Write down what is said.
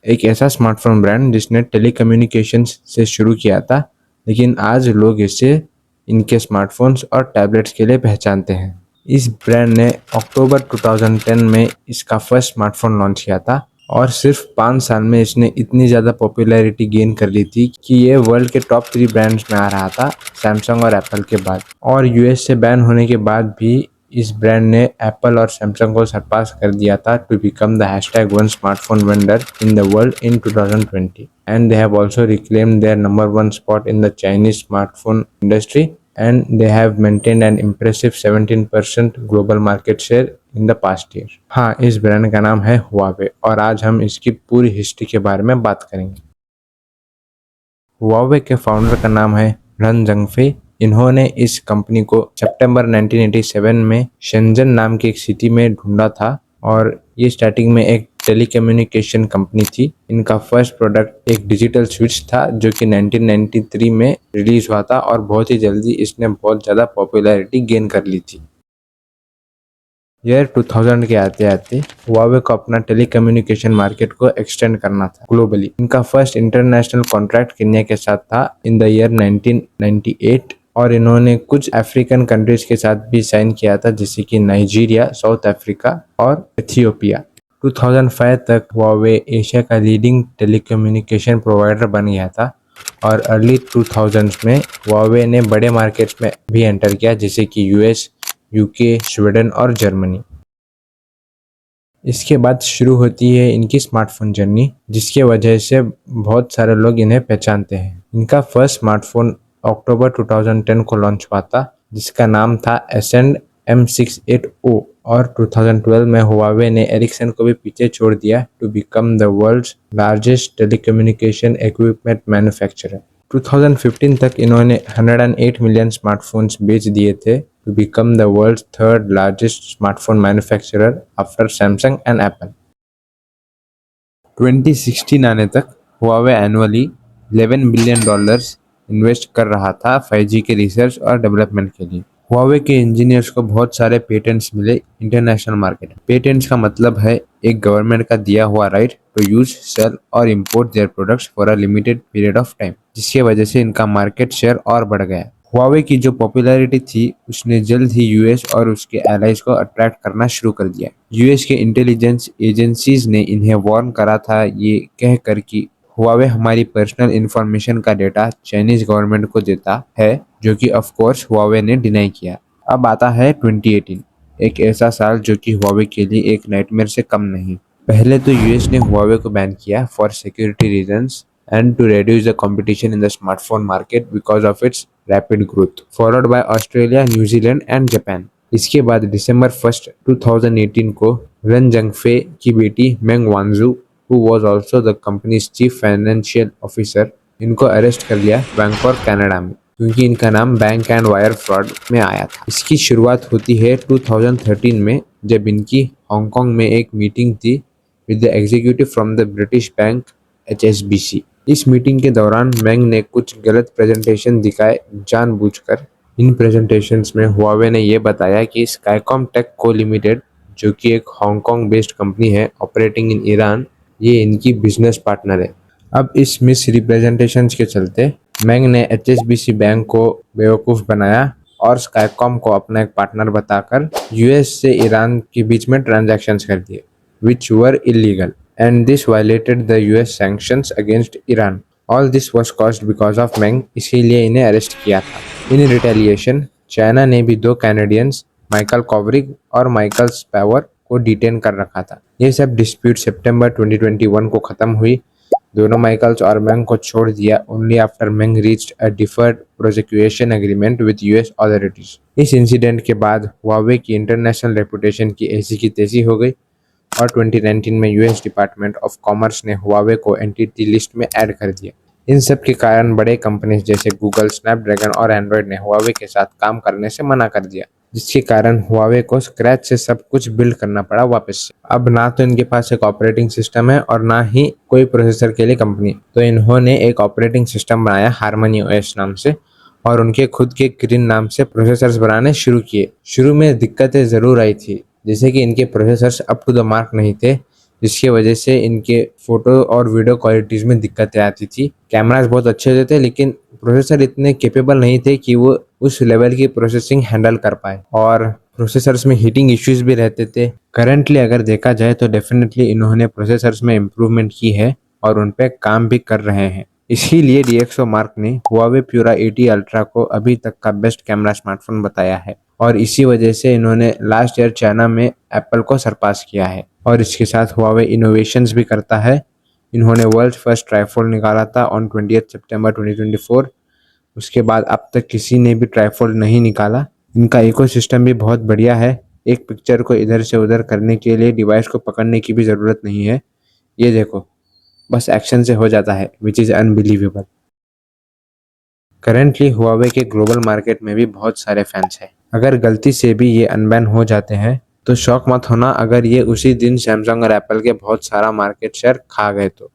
एक ऐसा smartphone brand जिसने टेलीकम्युनिकेशंस से शुरू किया था, लेकिन आज लोग इसे इनके स्मार्टफोन्स और टैबलेट्स के लिए पहचानते हैं। इस ब्रांड ने अक्टूबर 2010 में इसका फर्स्ट स्मार्टफोन लॉन्च किया था और सिर्फ 5 साल में इसने इतनी ज़्यादा पॉपुलैरिटी गेन कर ली थी कि ये वर्ल्ड के टॉप 3 ब्रांड्स में आ रहा था, सैमसंग और एप्पल के बाद। और यूएस से बैन होने के बाद भी इस ब्रांड ने एप्पल और सैमसंग को सरपास कर दिया था to become the #1 smartphone vendor in the world in 2020, and they have also reclaimed their #1 spot in the Chinese smartphone industry, and they have maintained an impressive 17% global market share in the past year। हाँ, इस brand का नाम है Huawei और आज हम इसकी पूरी हिस्ट्री के बारे में बात करेंगे। हुआवे के फाउंडर का नाम है रन जंगफे। इन्होंने इस कंपनी को सितंबर 1987 में शेंजन नाम की एक सिटी में ढूंढा था और ये स्टार्टिंग में एक टेलीकम्युनिकेशन कंपनी थी। इनका फर्स्ट प्रोडक्ट एक डिजिटल स्विच था जो कि 1993 में रिलीज हुआ था और बहुत ही जल्दी इसने बहुत ज़्यादा पॉपुलैरिटी गेन कर ली थी। ईयर 2000 के आते आते हुआवे को अपना टेलीकम्युनिकेशन मार्केट को एक्सटेंड करना था ग्लोबली। इनका फर्स्ट इंटरनेशनल कॉन्ट्रैक्ट केन्या के साथ था इन द ईयर 1998 और इन्होंने कुछ अफ्रीकन कंट्रीज के साथ भी साइन किया था जैसे कि नाइजीरिया, साउथ अफ्रीका और इथियोपिया। 2005 तक हुआवे एशिया का लीडिंग टेलीकम्युनिकेशन प्रोवाइडर बन गया था और अर्ली 2000s में हुआवे ने बड़े मार्केट्स में भी एंटर किया जैसे कि यूएस, यूके, स्वीडन और जर्मनी। इसके बाद शुरू होती है इनकी स्मार्टफोन जर्नी जिसके वजह से बहुत सारे लोग इन्हें पहचानते हैं। इनका फर्स्ट स्मार्टफोन अक्टूबर 2010 को लॉन्च हुआ था जिसका नाम था एसेंड M680 और 2012 में हुआवे ने एरिक्सन को भी पीछे छोड़ दिया to become the world's largest telecommunication equipment manufacturer. 2015 तक इन्होंने 108 मिलियन स्मार्टफोन्स बेच दिए थे to become the world's third largest smartphone manufacturer after Samsung and Apple। 2016 आने तक हुआवे एनुअली $11 बिलियन इन्वेस्ट कर रहा था 5G के रिसर्च और डेवलपमेंट के लिए। हुआवे के इंजीनियर्स को बहुत सारे पेटेंट्स मिले इंटरनेशनल मार्केट। पेटेंट्स का मतलब है एक गवर्नमेंट का दिया हुआ राइट टू यूज, सेल और import their products for a limited period of time, जिसकी वजह से इनका मार्केट शेयर और बढ़ गया। हुआवे की जो पॉपुलैरिटी थी उसने जल्द ही यूएस और उसके एलाइज को अट्रैक्ट करना शुरू कर दिया। यूएस के इंटेलिजेंस एजेंसीज ने इन्हें वार्न करा था ये कहकर कि हुआवे हमारी पर्सनल इंफॉर्मेशन का डेटा चाइनीज गवर्नमेंट को देता है, जो कि ऑफ कोर्स हुआवे ने डिनाई किया। अब आता है 2018, एक ऐसा साल जो कि हुआवे के लिए एक नाइटमेयर से कम नहीं। पहले तो यूएस ने हुआवे को बैन किया for security reasons and to reduce the competition in the smartphone market because of its rapid growth, followed by Australia, New Zealand and Japan। इसके बाद दिसंबर 1, 2018 को रन जंगफे की बेटी मेंग वांजू, who was also the company's chief financial officer, इनको arrest कर लिया Vancouver Canada में क्योंकि इनका नाम बैंक एंड वायर फ्रॉड में आया था। इसकी शुरुआत होती है 2013 में जब इनकी हांगकांग में एक मीटिंग थी with the executive from the British bank HSBC। इस मीटिंग के दौरान मेंग ने कुछ गलत प्रेजेंटेशन दिखाए जानबूझकर। इन प्रेजेंटेशंस में हुआवे ने यह बताया कि स्काईकॉम टेक को लिमिटेड, जो कि एक हांगकांग बेस्ड कंपनी है ऑपरेटिंग इन ईरान, ये इनकी बिजनेस पार्टनर है। अब इस मिस रिप्रेजेंटेशंस के चलते मेंग ने HSBC बैंक को बेवकूफ़ बनाया और स्काईकॉम को अपना एक पार्टनर बताकर यूएस से ईरान के बीच में ट्रांजैक्शंस कर दिए which were illegal, and this violated the US sanctions against Iran। All this was caused because of Meng, इसीलिए इन्हें अरेस्ट किया था। इन रिटेलिएशन चाइना ने भी 2 कैनेडियंस माइकल कॉवरिग और माइकल स्पैवर को डिटेन कर रखा था। ये सब डिस्प्यूट सितंबर 2021 को खत्म हुई। दोनों माइकल्स और मेंग को छोड़ दिया only after Meng reached a deferred prosecution agreement with US authorities. इस इंसिडेंट के बाद हुआवे की इंटरनेशनल रेपुटेशन की ऐसी की तैसी हो गई और 2019 में यूएस डिपार्टमेंट ऑफ कॉमर्स ने हुआवे को एंटिटी लिस्ट में ऐड कर दिया। इन सब के कारण बड़े कंपनीज जैसे गूगल, स्नैपड्रैगन और एंड्रॉयड ने हुआवे के साथ काम करने से मना कर दिया, जिसके कारण हुआवे को स्क्रैच से सब कुछ बिल्ड करना पड़ा वापस से। अब ना तो इनके पास एक ऑपरेटिंग सिस्टम है और ना ही कोई प्रोसेसर के लिए कंपनी, तो इन्होंने एक ऑपरेटिंग सिस्टम बनाया हार्मनी OS नाम से और उनके खुद के किरिन नाम से प्रोसेसर्स बनाने शुरू किए। शुरू में दिक्कतें ज़रूर आई थी, जैसे कि इनके processors up to the mark नहीं थे, जिसकी वजह से इनके फोटो और वीडियो क्वालिटीज में दिक्कतें आती थी। कैमरास बहुत अच्छे होते थे, लेकिन प्रोसेसर इतने केपेबल नहीं थे कि वो उस लेवल की प्रोसेसिंग हैंडल कर पाए, और प्रोसेसर्स में हीटिंग इश्यूज भी रहते थे। करंटली अगर देखा जाए तो डेफिनेटली इन्होंने प्रोसेसर्स में इम्प्रूवमेंट की है और उन पे काम भी कर रहे हैं। इसीलिए डीएक्सओ मार्क ने हुआवे प्यूरा 80 अल्ट्रा को अभी तक का बेस्ट कैमरा स्मार्टफोन बताया है, और इसी वजह से इन्होंने लास्ट ईयर चाइना में एप्पल को सरपास किया है। और इसके साथ हुआवे इनोवेशंस भी करता है। इन्होंने वर्ल्ड फर्स्ट ट्राईफोल्ड निकाला था ऑन 20 सितंबर 2024। उसके बाद अब तक किसी ने भी ट्राईफोल्ड नहीं निकाला। इनका इकोसिस्टम भी बहुत बढ़िया है। एक पिक्चर को इधर से उधर करने के लिए डिवाइस को पकड़ने की भी ज़रूरत नहीं है। ये देखो, बस एक्शन से हो जाता है, which is unbelievable. Currently Huawei के ग्लोबल मार्केट में भी बहुत सारे फैंस हैं। अगर गलती से भी ये अनबैन हो जाते हैं तो शौक मत होना अगर ये उसी दिन सैमसंग और एप्पल के बहुत सारा मार्केट शेयर खा गए तो।